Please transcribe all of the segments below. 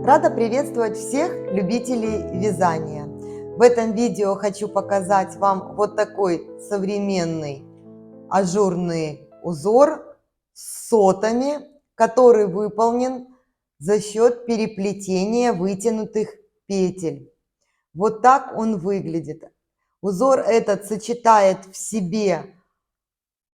Рада приветствовать всех любителей вязания. В этом видео хочу показать вам вот такой современный ажурный узор с сотами, который выполнен за счет переплетения вытянутых петель. Вот так он выглядит. Узор этот сочетает в себе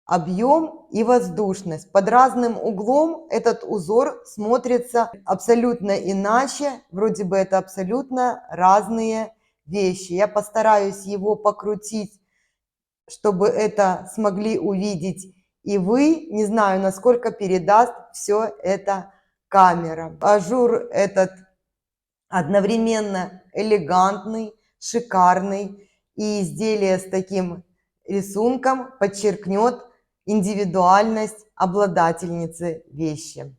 объем и воздушность. Под разным углом этот узор смотрится абсолютно иначе. Вроде бы это абсолютно разные вещи. Я постараюсь его покрутить, чтобы это смогли увидеть и вы. Не знаю, насколько передаст все это камера. Ажур этот одновременно элегантный, шикарный. И изделие с таким рисунком подчеркнет индивидуальность обладательницы вещи.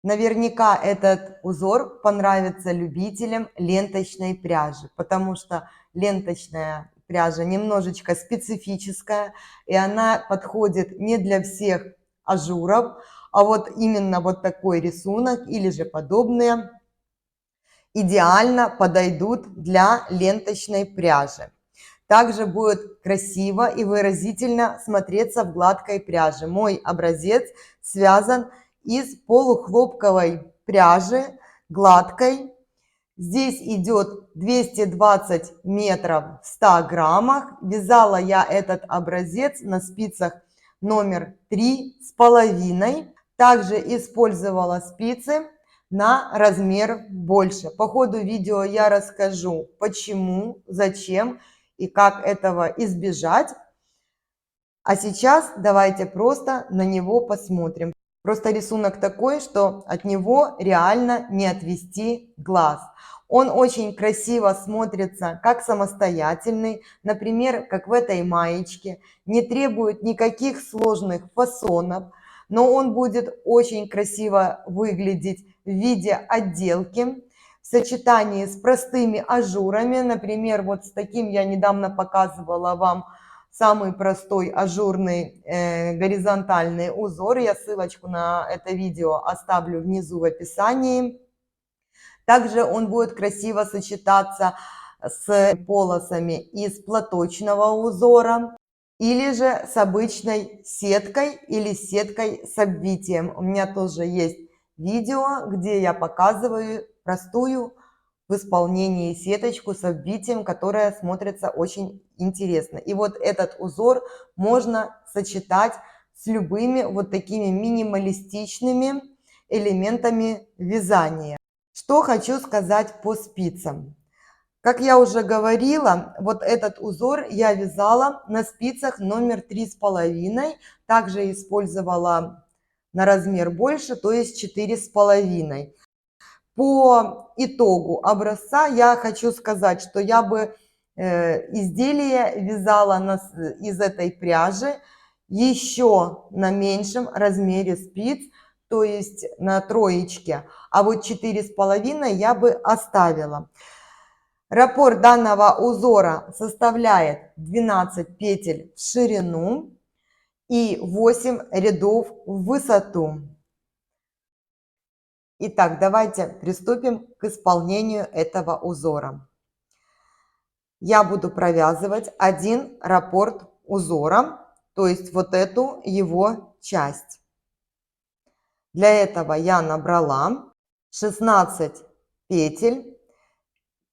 Наверняка этот узор понравится любителям ленточной пряжи, потому что ленточная пряжа немножечко специфическая, и она подходит не для всех ажуров, а вот именно вот такой рисунок или же подобные идеально подойдут для ленточной пряжи. Также будет красиво и выразительно смотреться в гладкой пряже. Мой образец связан из полухлопковой пряжи, гладкой. Здесь идет 220 метров в 100 граммах. Вязала я этот образец на спицах номер 3,5. Также использовала спицы на размер больше. По ходу видео я расскажу, почему, зачем и как этого избежать. А сейчас давайте просто на него посмотрим. Просто рисунок такой, что от него реально не отвести глаз. Он очень красиво смотрится как самостоятельный, например, как в этой маечке. Не требует никаких сложных фасонов, но он будет очень красиво выглядеть в виде отделки. В сочетании с простыми ажурами, например, вот с таким я недавно показывала вам самый простой ажурный горизонтальный узор. Я ссылочку на это видео оставлю внизу в описании. Также он будет красиво сочетаться с полосами из платочного узора или же с обычной сеткой или сеткой с обвитием. У меня тоже есть видео, где я показываю простую в исполнении сеточку с обвитием, которая смотрится очень интересно. И вот этот узор можно сочетать с любыми вот такими минималистичными элементами вязания. Что хочу сказать по спицам. Как я уже говорила, вот этот узор я вязала на спицах номер 3,5. Также использовала на размер больше, то есть 4,5. По итогу образца я хочу сказать, что я бы изделие вязала из этой пряжи еще на меньшем размере спиц, то есть на троечке, а вот 4,5 я бы оставила. Раппорт данного узора составляет 12 петель в ширину и 8 рядов в высоту. Итак, давайте приступим к исполнению этого узора. Я буду провязывать один раппорт узора, то есть вот эту его часть. Для этого я набрала 16 петель,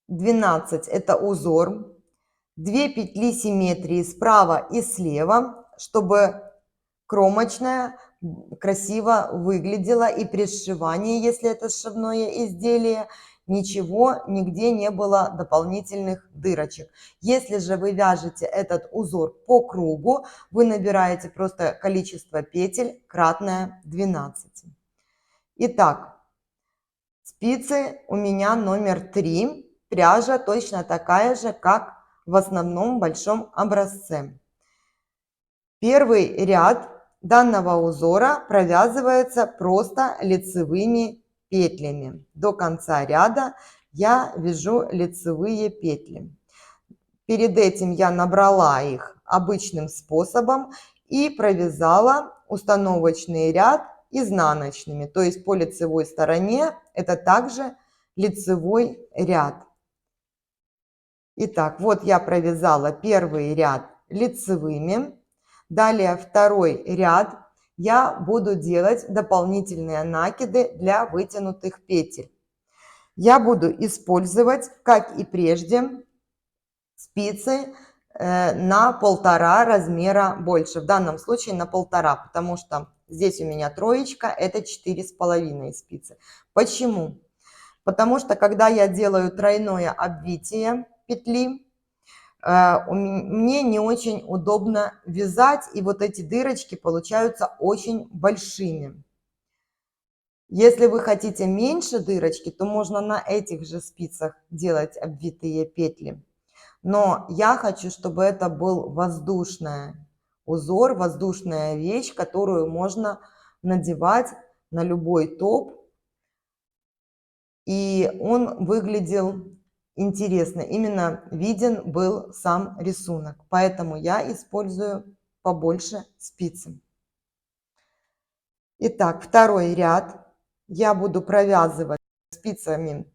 12 это узор, 2 петли симметрии справа и слева, чтобы кромочная красиво выглядела, и при сшивании, если это сшивное изделие, ничего, нигде не было дополнительных дырочек. Если же вы вяжете этот узор по кругу, вы набираете просто количество петель кратное 12. Итак, спицы у меня номер 3, пряжа точно такая же, как в основном большом образце. Первый ряд данного узора провязывается просто лицевыми петлями. До конца ряда я вяжу лицевые петли. Перед этим я набрала их обычным способом и провязала установочный ряд изнаночными. То есть по лицевой стороне это также лицевой ряд. Итак, вот я провязала первый ряд лицевыми. Далее второй ряд я буду делать дополнительные накиды для вытянутых петель. Я буду использовать, как и прежде, спицы на 1,5 размера больше. В данном случае на 1,5, потому что здесь у меня троечка, это 4,5 спицы. Почему? Потому что когда я делаю тройное обвитие петли, мне не очень удобно вязать, и вот эти дырочки получаются очень большими. Если вы хотите меньше дырочки, то можно на этих же спицах делать обвитые петли. Но я хочу, чтобы это был воздушный узор, воздушная вещь, которую можно надевать на любой топ. И он выглядел интересно. Именно виден был сам рисунок. Поэтому я использую побольше спицы. Итак, второй ряд я буду провязывать спицами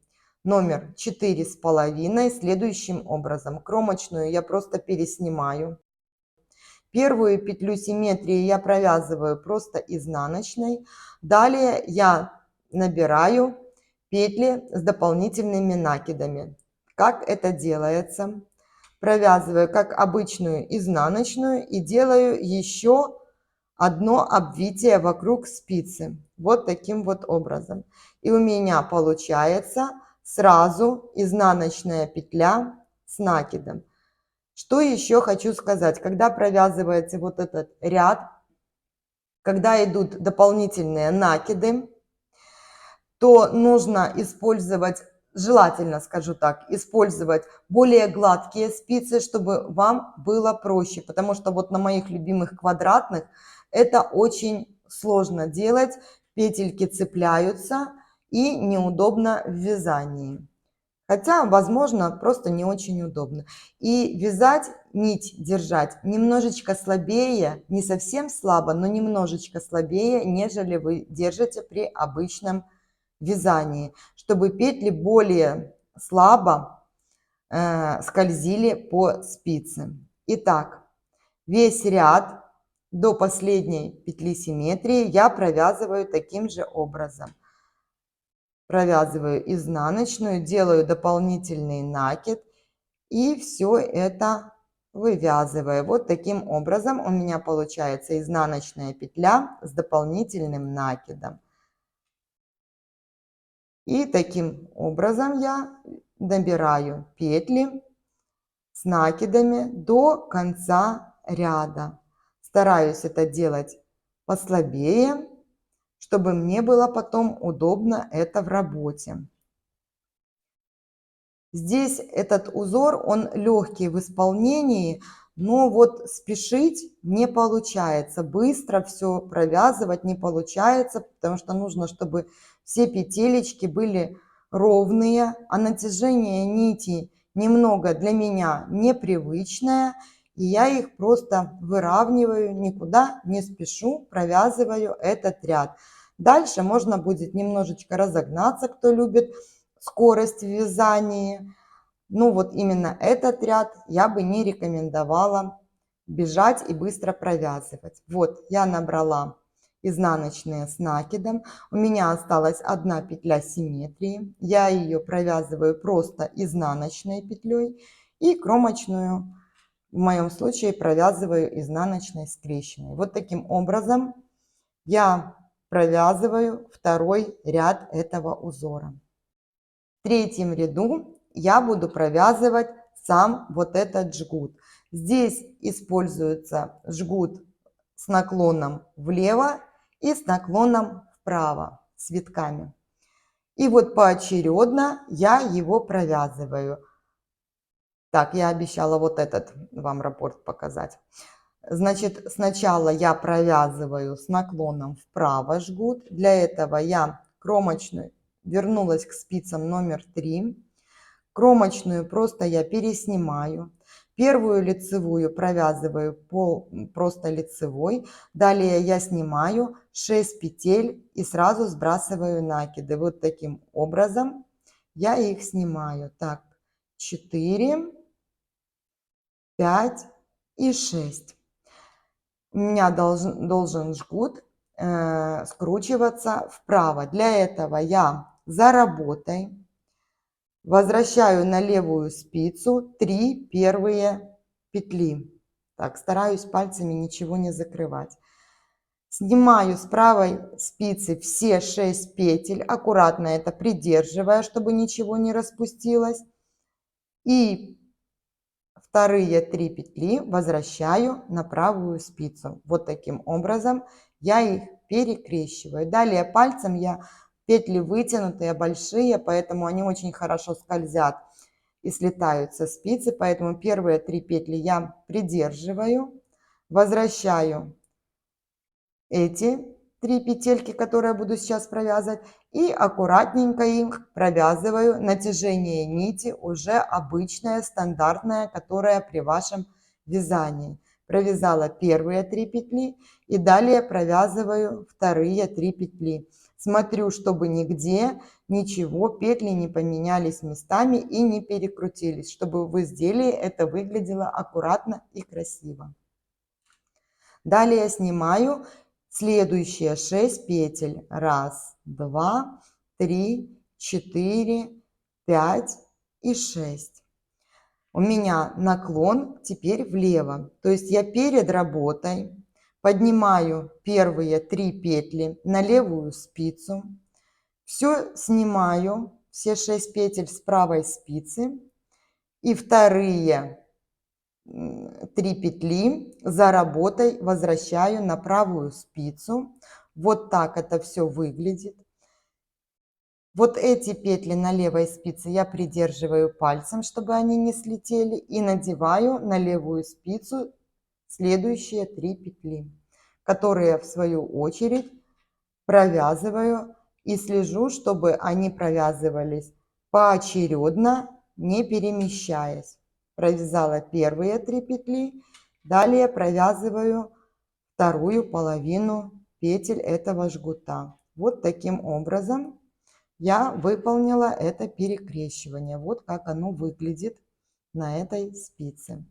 номер 4,5 следующим образом. Кромочную я просто переснимаю. Первую петлю симметрии я провязываю просто изнаночной. Далее я набираю петли с дополнительными накидами. Как это делается? Провязываю как обычную изнаночную и делаю еще одно обвитие вокруг спицы. Вот таким вот образом. И у меня получается сразу изнаночная петля с накидом. Что еще хочу сказать? Когда провязываете вот этот ряд, когда идут дополнительные накиды, то нужно использовать, желательно, скажу так, использовать более гладкие спицы, чтобы вам было проще. Потому что вот на моих любимых квадратных это очень сложно делать. Петельки цепляются и неудобно в вязании. Хотя, возможно, просто не очень удобно. И вязать, нить держать немножечко слабее, не совсем слабо, но немножечко слабее, нежели вы держите при обычном вязании, чтобы петли более слабо скользили по спице. Итак, весь ряд до последней петли симметрии я провязываю таким же образом. Провязываю изнаночную, делаю дополнительный накид и все это вывязываю. Вот таким образом у меня получается изнаночная петля с дополнительным накидом. И таким образом я набираю петли с накидами до конца ряда. Стараюсь это делать послабее, чтобы мне было потом удобно это в работе. Здесь этот узор, он легкий в исполнении, но вот спешить не получается. Быстро все провязывать не получается, потому что нужно, чтобы все петелечки были ровные, а натяжение нити немного для меня непривычное. И я их просто выравниваю, никуда не спешу, провязываю этот ряд. Дальше можно будет немножечко разогнаться, кто любит скорость в вязании. Ну вот именно этот ряд я бы не рекомендовала бежать и быстро провязывать. Вот я набрала изнаночные с накидом. У меня осталась одна петля симметрии. Я ее провязываю просто изнаночной петлей и кромочную в моем случае провязываю изнаночной скрещенной. Вот таким образом я провязываю второй ряд этого узора. В третьем ряду я буду провязывать сам вот этот жгут. Здесь используется жгут с наклоном влево и с наклоном вправо, с витками. И вот поочередно я его провязываю. Так, я обещала вот этот вам раппорт показать. Значит, сначала я провязываю с наклоном вправо жгут. Для этого я кромочную вернулась к спицам номер 3. Кромочную просто я переснимаю. Первую лицевую провязываю просто лицевой. Далее я снимаю 6 петель и сразу сбрасываю накиды. Вот таким образом я их снимаю. Так, 4, 5 и 6. У меня должен жгут скручиваться вправо. Для этого я за работой возвращаю на левую спицу 3 первые петли. Так, стараюсь пальцами ничего не закрывать. Снимаю с правой спицы все 6 петель, аккуратно это придерживая, чтобы ничего не распустилось. И вторые 3 петли возвращаю на правую спицу. Вот таким образом я их перекрещиваю. Далее пальцем я петли вытянутые, большие, поэтому они очень хорошо скользят и слетают со спицы. Поэтому первые 3 петли я придерживаю, возвращаю эти 3 петельки, которые я буду сейчас провязывать, и аккуратненько их провязываю. Натяжение нити уже обычное, стандартное, которое при вашем вязании. Провязала первые 3 петли и далее провязываю вторые 3 петли. Смотрю, чтобы нигде ничего, петли не поменялись местами и не перекрутились, чтобы в изделии это выглядело аккуратно и красиво. Далее я снимаю следующие 6 петель. 1, 2, 3, 4, 5 и 6. У меня наклон теперь влево. То есть я перед работой поднимаю первые 3 петли на левую спицу. Все снимаю, все 6 петель с правой спицы. И вторые 3 петли за работой возвращаю на правую спицу. Вот так это все выглядит. Вот эти петли на левой спице я придерживаю пальцем, чтобы они не слетели, и надеваю на левую спицу следующие 3 петли, которые в свою очередь провязываю и слежу, чтобы они провязывались поочередно, не перемещаясь. Провязала первые 3 петли, далее провязываю вторую половину петель этого жгута. Вот таким образом я выполнила это перекрещивание. Вот как оно выглядит на этой спице.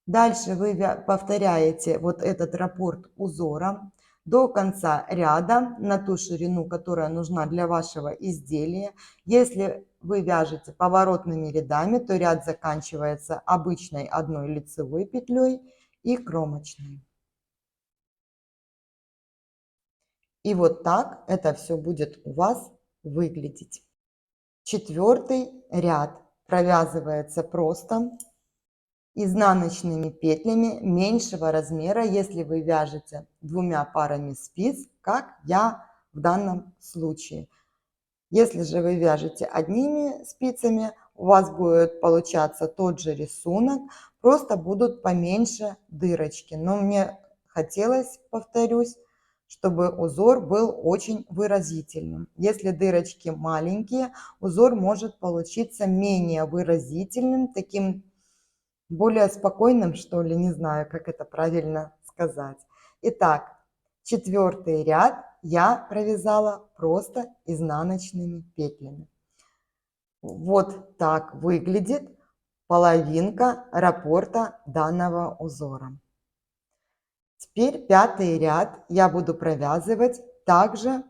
Дальше вы повторяете вот этот раппорт узора до конца ряда на ту ширину, которая нужна для вашего изделия. Если вы вяжете поворотными рядами, то ряд заканчивается обычной одной лицевой петлей и кромочной. И вот так это все будет у вас выглядеть. 4-й ряд провязывается просто изнаночными петлями меньшего размера, если вы вяжете 2 парами спиц, как я в данном случае. Если же вы вяжете одними спицами, у вас будет получаться тот же рисунок, просто будут поменьше дырочки. Но мне хотелось, повторюсь, чтобы узор был очень выразительным. Если дырочки маленькие, узор может получиться менее выразительным, таким более спокойным, что ли, не знаю, как это правильно сказать. Итак, 4-й ряд я провязала просто изнаночными петлями. Вот так выглядит половинка раппорта данного узора. Теперь 5-й ряд я буду провязывать так же,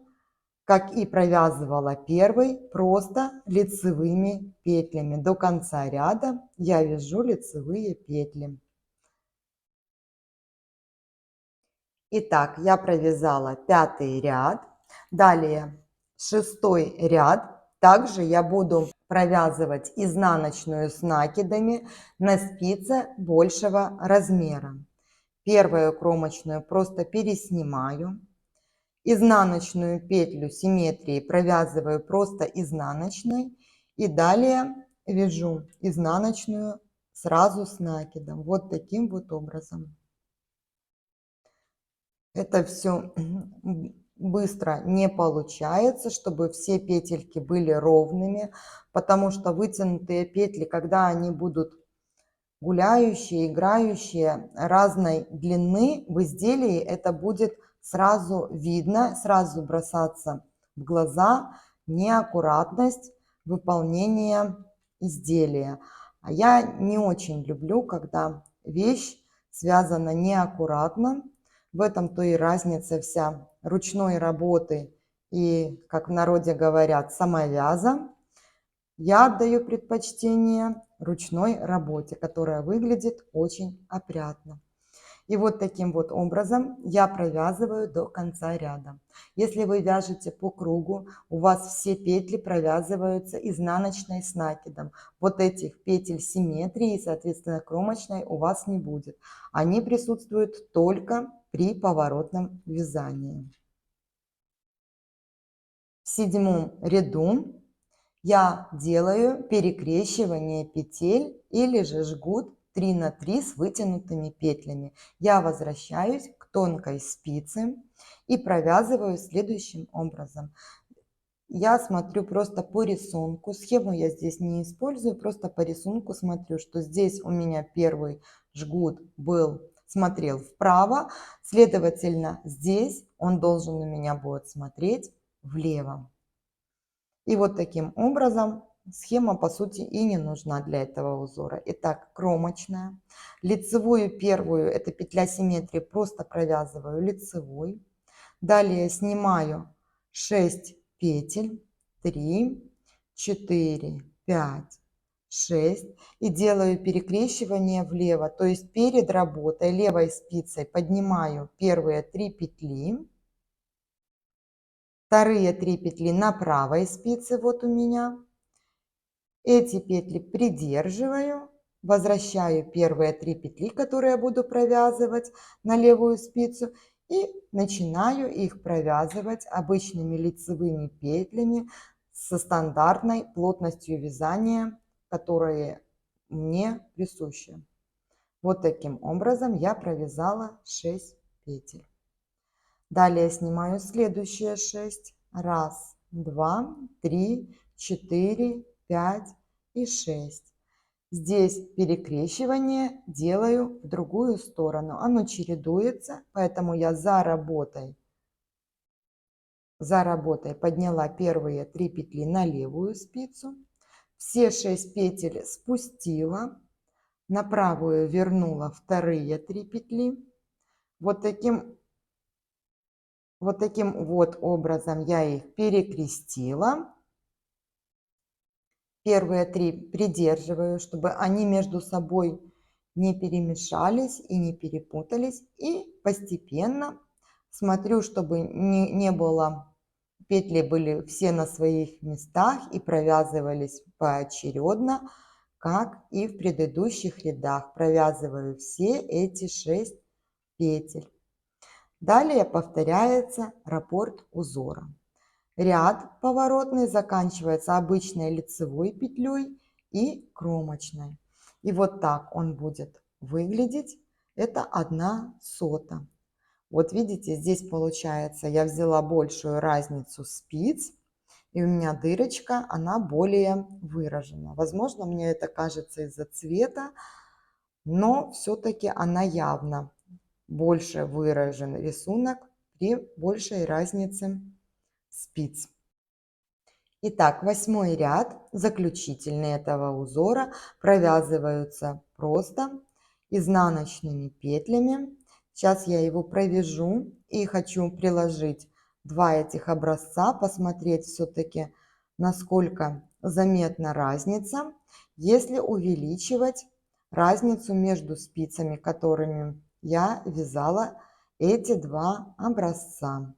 как и провязывала 1-й, просто лицевыми петлями. До конца ряда я вяжу лицевые петли. Итак, я провязала 5-й ряд. Далее 6-й ряд. Также я буду провязывать изнаночную с накидами на спице большего размера. Первую кромочную просто переснимаю. Изнаночную петлю симметрии провязываю просто изнаночной. И далее вяжу изнаночную сразу с накидом. Вот таким вот образом. Это все быстро не получается, чтобы все петельки были ровными, потому что вытянутые петли, когда они будут гуляющие, играющие, разной длины в изделии, это будет сразу видно, сразу бросаться в глаза неаккуратность выполнения изделия. А я не очень люблю, когда вещь связана неаккуратно. В этом-то и разница вся ручной работы и, как в народе говорят, самовяза. Я отдаю предпочтение ручной работе, которая выглядит очень опрятно. И вот таким вот образом я провязываю до конца ряда. Если вы вяжете по кругу, у вас все петли провязываются изнаночной с накидом. Вот этих петель симметрии, соответственно, кромочной у вас не будет. Они присутствуют только при поворотном вязании. В 7 ряду я делаю перекрещивание петель или же жгут 3 на 3 с вытянутыми петлями. Я возвращаюсь к тонкой спице и провязываю следующим образом. Я смотрю просто по рисунку, схему я здесь не использую, просто по рисунку смотрю, что здесь у меня первый жгут смотрел вправо, следовательно, здесь он должен у меня будет смотреть влево. И вот таким образом схема, по сути, и не нужна для этого узора. Итак, кромочная. Лицевую первую, это петля симметрии, просто провязываю лицевой. Далее снимаю 6 петель. 3, 4, 5, 6. И делаю перекрещивание влево. То есть перед работой левой спицей поднимаю первые 3 петли. Вторые 3 петли на правой спице, вот у меня. Эти петли придерживаю, возвращаю первые 3 петли, которые я буду провязывать на левую спицу, и начинаю их провязывать обычными лицевыми петлями со стандартной плотностью вязания, которые мне присущи. Вот таким образом я провязала 6 петель. Далее снимаю следующие 6. 1, 2, 3, 4, 5 и 6. Здесь перекрещивание делаю в другую сторону. Оно чередуется, поэтому я за работой подняла первые 3 петли на левую спицу. Все 6 петель спустила. На правую вернула вторые 3 петли. Вот таким вот образом я их перекрестила. Первые 3 придерживаю, чтобы они между собой не перемешались и не перепутались. И постепенно смотрю, чтобы не было, петли были все на своих местах и провязывались поочередно, как и в предыдущих рядах. Провязываю все эти 6 петель. Далее повторяется раппорт узора. Ряд поворотный заканчивается обычной лицевой петлей и кромочной. И вот так он будет выглядеть. Это 1/100. Вот видите, здесь получается, я взяла большую разницу спиц, и у меня дырочка, она более выражена. Возможно, мне это кажется из-за цвета, но все-таки она явно больше выражен рисунок при большей разнице спиц. Итак, 8 ряд, заключительный этого узора, провязываются просто изнаночными петлями. Сейчас я его провяжу и хочу приложить 2 этих образца, посмотреть все-таки, насколько заметна разница, если увеличивать разницу между спицами, которыми я вязала эти 2 образца.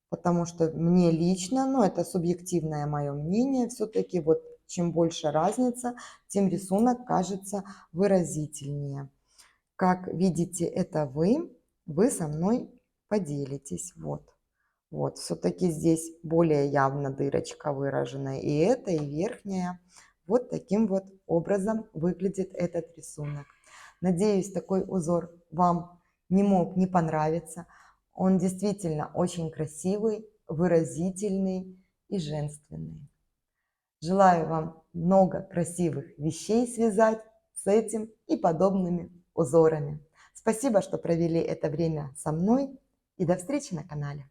Потому что мне лично, ну это субъективное мое мнение, все-таки вот чем больше разница, тем рисунок кажется выразительнее. Как видите, это вы со мной поделитесь. Вот, все-таки здесь более явно дырочка выражена, и это, и верхняя. Вот таким вот образом выглядит этот рисунок. Надеюсь, такой узор вам не мог не понравиться. Он действительно очень красивый, выразительный и женственный. Желаю вам много красивых вещей связать с этим и подобными узорами. Спасибо, что провели это время со мной, и до встречи на канале.